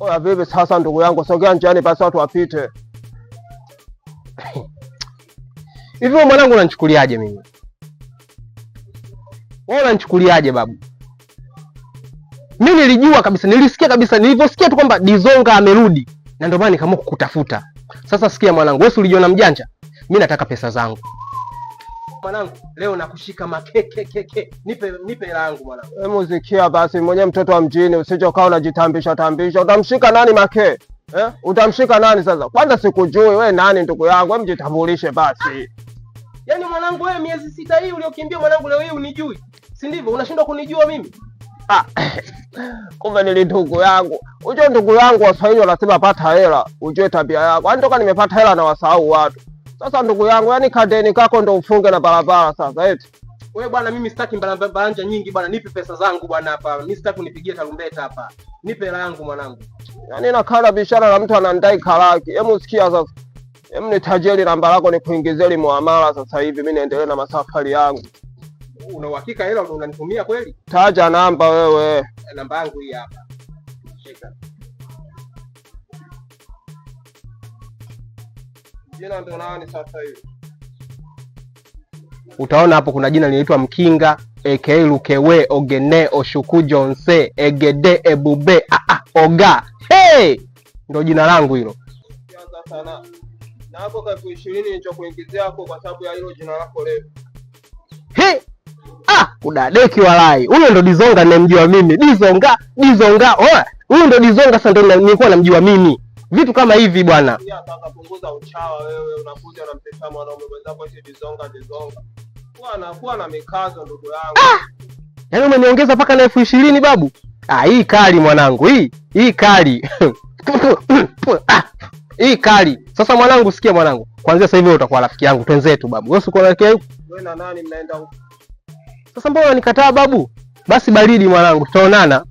Oya vipi sasa ndugu yangu, sogea njiani basi watu wapite. Hivi wewe mwanangu unanichukuliaje mimi? Wewe unanichukuliaje babu? Mimi nilijua kabisa, nilisikia kabisa, nilivyosikia tu kwamba Dizonga amerudi na ndio maana nikaamua kukutafuta. Sasa sikia mwanangu, wewe ulijiona mjanja? Mimi nataka pesa zangu. Mwanangu, leo nakushika makeke. Nipe hela yangu mwanangu. Wewe muzikia basi, mwenye mtoto wa mjini usije ukawa unajitambisha. Utamshika nani make? Utamshika nani sasa? Kwanza sikujui wewe nani ndugu yangu, wewe mjitambulishe basi. Yaani mwanangu wewe miezi 6 hii uliokimbia mwanangu leo hii unijui. Si ndivyo? Unashindwa kunijua mimi? Kumbe nili ndugu yangu. Ujue ndugu yangu Waswahili wanasema pata hela, ujue tabia yako. Yaani toka nimepata hela na wasahau watu. Sasa ndugu yangu, yani kadeni kako ndo ufunge na barabara sasa eti. Wewe bwana mimi sitaki mbalanja nyingi bwana, nipe pesa zangu bwana hapa. Mimi sitaki unipigie tarumbeta hapa. Nipe hela yangu mwanangu. Yaani nakala biashara na mtu anandai kalaki. Hebu sikia sasa. Hebu nitajeli namba lako nikuingizie muamala sasa hivi mimi niendelee na masafari yangu. Una uhakika hela unanitumia kweli? Taja namba wewe. Namba yangu hii hapa. Shika. Jina ndo nani sasa hivi? Utaona hapo kuna jina linaitwa Mkinga aka Lukewe Ogene Oshuku Jonse Egede Ebube Oga. Hey! Ndio jina langu hilo. Kianza sana. Na hapo kwa 20 nilichokuingizia hapo kwa sababu ya hilo jina lako leo. Hey! Kudadeki walai. Huyo ndo Dizonga ninamjua mimi. Dizonga. Oa, huyo ndo Dizonga sasa ndo nilikuwa namjua mimi. Vitu kama hivi bwana. Sasa punguza uchawa wewe, unakuja na mtesa mwanaume mwenzako eti Dizonga. Kuwa na mikazo ndugu yangu. Yaani umeniongeza paka na 20,000 babu. Hii kali mwanangu. Hii kali. Hii kali. Sasa mwanangu sikia mwanangu. Kuanzia sasa hivi utakuwa rafiki yangu. Twenzetu babu. Wewe uko rafiki yangu? Wewe na nani mnaenda huko? Sasa mbona unanikataa babu? Basi baridi mwanangu, tutaonana.